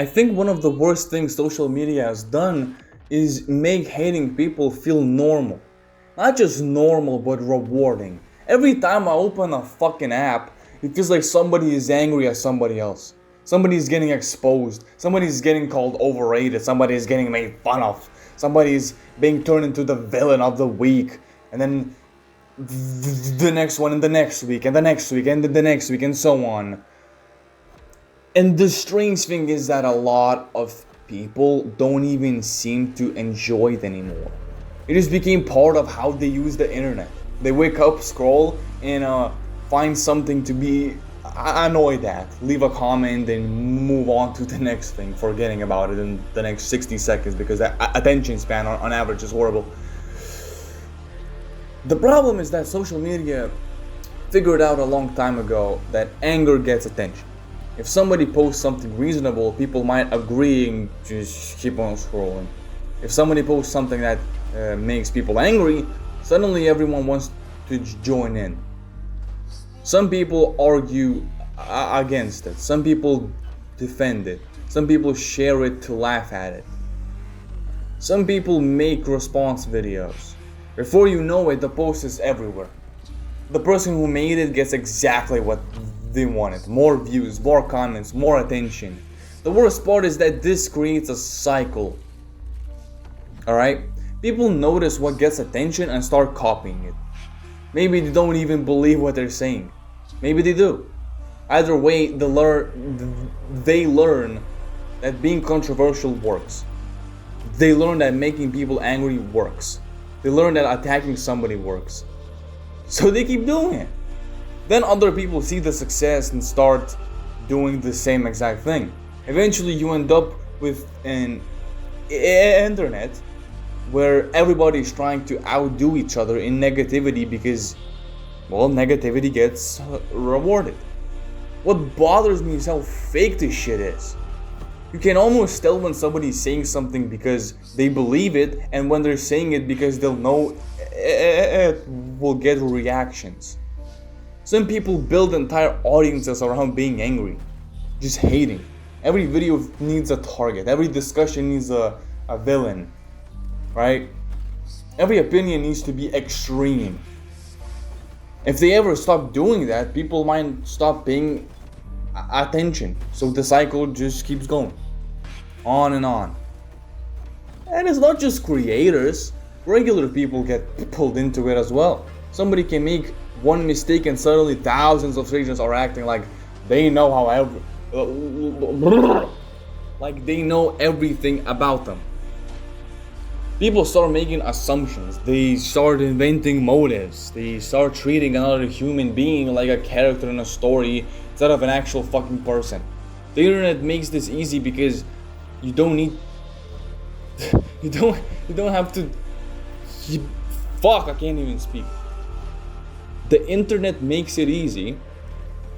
I think one of the worst things social media has done is make hating people feel normal. Not just normal, but rewarding. Every time I open a fucking app, it feels like somebody is angry at somebody else. Somebody's getting exposed. Somebody's getting called overrated. Somebody's getting made fun of. Somebody's being turned into the villain of the week. And then the next one, and the next week, and the next week, and the next week, and so on. And the strange thing is that a lot of people don't even seem to enjoy it anymore. It just became part of how they use the internet. They wake up, scroll, and find something to be annoyed at. Leave a comment and move on to the next thing, forgetting about it in the next 60 seconds because that attention span on average is horrible. The problem is that social media figured out a long time ago that anger gets attention. If somebody posts something reasonable, people might agree and just keep on scrolling. If somebody posts something that makes people angry, suddenly everyone wants to join in. Some people argue against it. Some people defend it. Some people share it to laugh at it. Some people make response videos. Before you know it, the post is everywhere. The person who made it gets exactly what they wanted. More views, more comments, more attention. The worst part is that this creates a cycle. Alright? People notice what gets attention and start copying it. Maybe they don't even believe what they're saying. Maybe they do. Either way, they learn that being controversial works. They learn that making people angry works. They learn that attacking somebody works. So they keep doing it. Then other people see the success and start doing the same exact thing. Eventually you end up with an internet where everybody is trying to outdo each other in negativity because, well, negativity gets rewarded. What bothers me is how fake this shit is. You can almost tell when somebody's saying something because they believe it, and when they're saying it because they'll know it will get reactions. Some people build entire audiences around being angry, just hating. Every video needs a target. Every discussion needs a villain, right? Every opinion needs to be extreme. If they ever stop doing that, people might stop paying attention. So the cycle just keeps going on and on. And it's not just creators. Regular people get pulled into it as well. Somebody can make one mistake and suddenly thousands of strangers are acting like they know like they know everything about them. People start making assumptions. They start inventing motives. They start treating another human being like a character in a story instead of an actual fucking person. The internet makes this easy because you don't need you don't have to fuck, I can't even speak. The internet makes it easy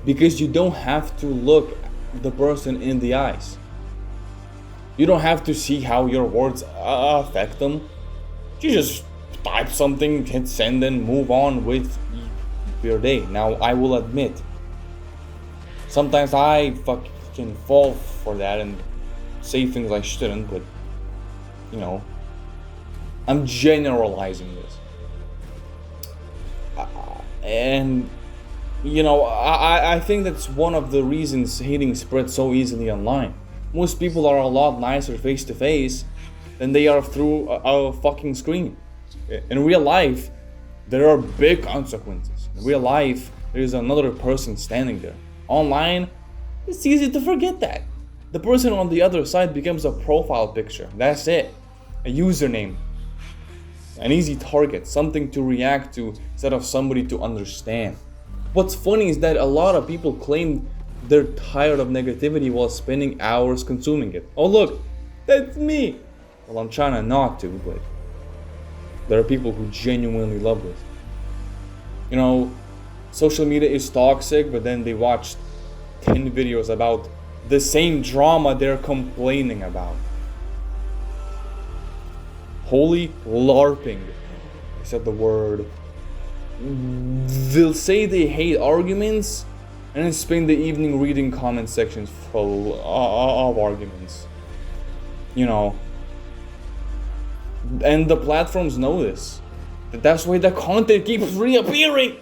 because you don't have to look the person in the eyes. You don't have to see how your words affect them. You just type something, hit send, and move on with your day. Now, I will admit, sometimes I fucking fall for that and say things I shouldn't, but, you know, I'm generalizing this. And, you know, I think that's one of the reasons hating spreads so easily online. Most people are a lot nicer face to face than they are through a fucking screen. In real life, there are big consequences. In real life, there is another person standing there. Online, it's easy to forget that. The person on the other side becomes a profile picture. That's it. A username. An easy target, something to react to instead of somebody to understand. What's funny is that a lot of people claim they're tired of negativity while spending hours consuming it. Oh look, that's me! Well, I'm trying not to, but there are people who genuinely love this. You know, social media is toxic, but then they watch 10 videos about the same drama they're complaining about. Holy LARPing. I said the word. They'll say they hate arguments, and then spend the evening reading comment sections full of arguments. You know, and the platforms know this. That's why the content keeps reappearing.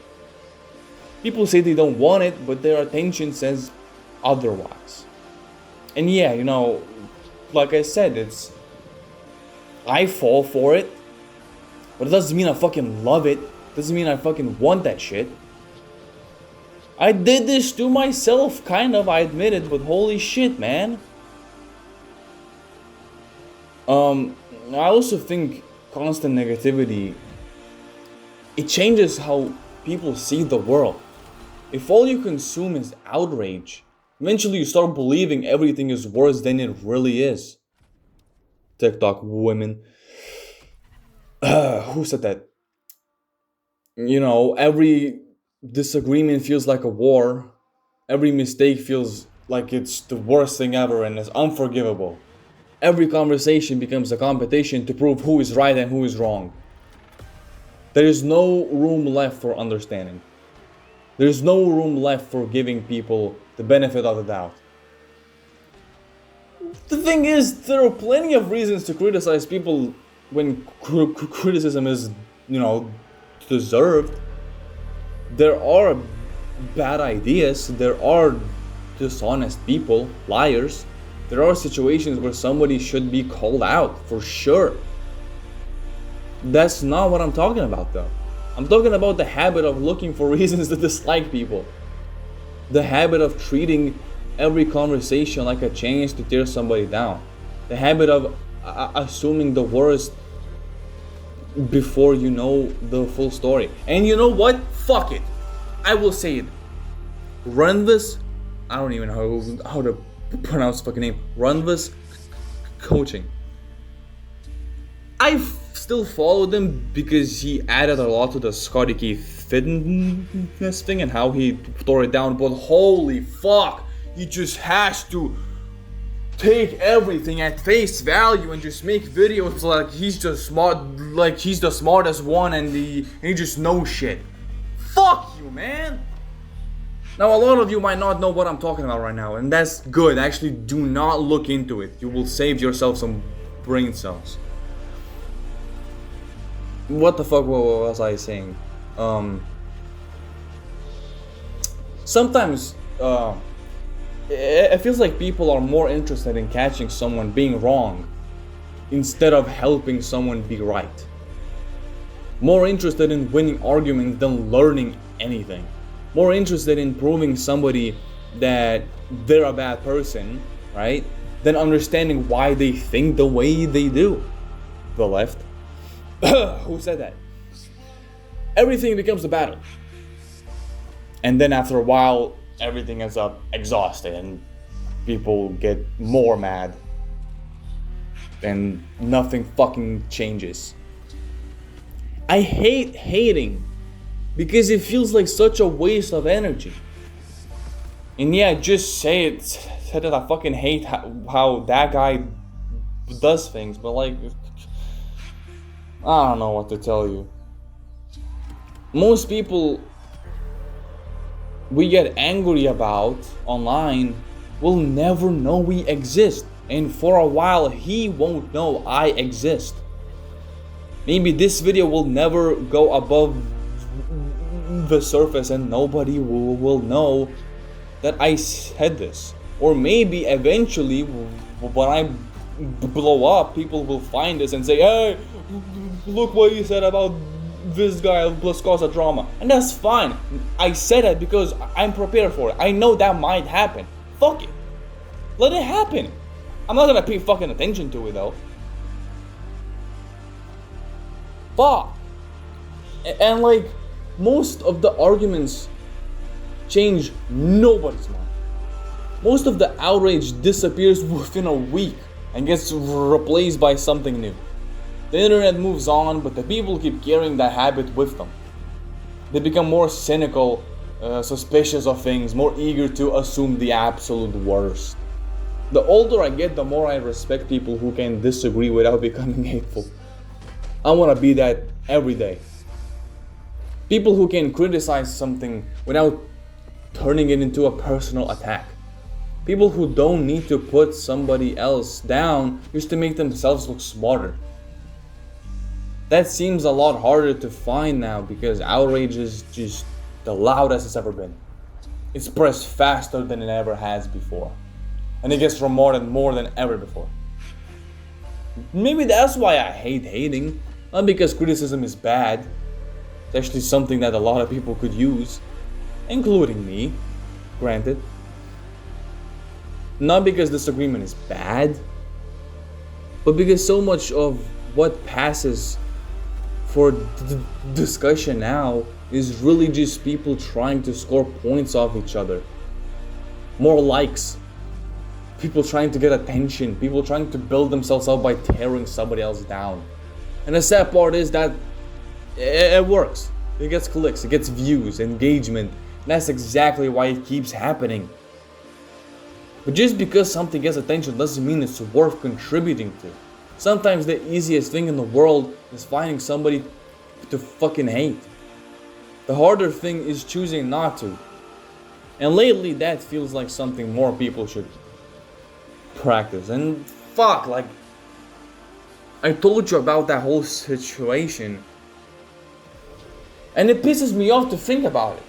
People say they don't want it, but their attention says otherwise. And yeah, you know, like I said, I fall for it, but it doesn't mean I fucking love it. Doesn't mean I fucking want that shit. I did this to myself, kind of, I admit it, but holy shit, man. I also think constant negativity, it changes how people see the world. If all you consume is outrage, eventually you start believing everything is worse than it really is. TikTok women. Who said that? You know, every disagreement feels like a war. Every mistake feels like it's the worst thing ever and is unforgivable. Every conversation becomes a competition to prove who is right and who is wrong. There is no room left for understanding. There is no room left for giving people the benefit of the doubt. The thing is, there are plenty of reasons to criticize people when criticism is, you know, deserved. There are bad ideas, there are dishonest people, liars. There are situations where somebody should be called out, for sure. That's not what I'm talking about though. I'm talking about the habit of looking for reasons to dislike people. The habit of treating every conversation like a chance to tear somebody down. The habit of assuming the worst before you know the full story. And you know what? Fuck it. I will say it. Runvis, I don't even know how to pronounce the fucking name. Runvis Coaching. I still follow them because he added a lot to the Scotty Key fitness thing and how he tore it down. But holy fuck, he just has to take everything at face value and just make videos like he's just smart, like he's the smartest one and he just knows shit. Fuck you, man. Now a lot of you might not know what I'm talking about right now, and that's good. Actually, do not look into it. You will save yourself some brain cells. What the fuck was I saying? Sometimes it feels like people are more interested in catching someone being wrong instead of helping someone be right. More interested in winning arguments than learning anything. More interested in proving somebody that they're a bad person, right? Than understanding why they think the way they do. The left. Who said that? Everything becomes a battle. And then after a while, everything ends up exhausted and people get more mad. And nothing fucking changes. I hate hating because it feels like such a waste of energy. And yeah, just say that I fucking hate how that guy does things, but like, I don't know what to tell you. Most people we get angry about online will never know we exist, and for a while he won't know I exist. Maybe this video will never go above the surface and nobody will know that I said this. Or maybe eventually when I blow up, people will find this and say, hey, look what you said about this guy, let's cause a drama. And that's fine. I said it because I'm prepared for it. I know that might happen. Fuck it. Let it happen. I'm not gonna pay fucking attention to it though. Fuck. And like, most of the arguments change nobody's mind. Most of the outrage disappears within a week and gets replaced by something new. The internet moves on, but the people keep carrying that habit with them. They become more cynical, suspicious of things, more eager to assume the absolute worst. The older I get, the more I respect people who can disagree without becoming hateful. I want to be that every day. People who can criticize something without turning it into a personal attack. People who don't need to put somebody else down just to make themselves look smarter. That seems a lot harder to find now because outrage is just the loudest it's ever been. It spreads faster than it ever has before. And it gets rewarded more than ever before. Maybe that's why I hate hating. Not because criticism is bad. It's actually something that a lot of people could use. Including me, granted. Not because disagreement is bad. But because so much of what passes for discussion now is really just people trying to score points off each other. More likes. People trying to get attention. People trying to build themselves up by tearing somebody else down. And the sad part is that it works. It gets clicks, it gets views, engagement. And that's exactly why it keeps happening. But just because something gets attention doesn't mean it's worth contributing to. Sometimes the easiest thing in the world is finding somebody to fucking hate. The harder thing is choosing not to. And lately that feels like something more people should practice. And fuck, like, I told you about that whole situation. And it pisses me off to think about it.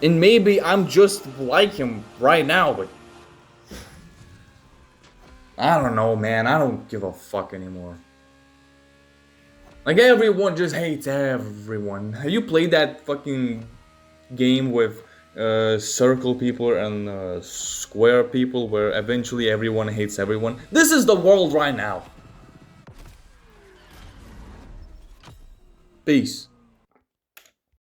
And maybe I'm just like him right now, but I don't know, man. I don't give a fuck anymore. Like, everyone just hates everyone. Have you played that fucking game with circle people and square people where eventually everyone hates everyone? This is the world right now. Peace.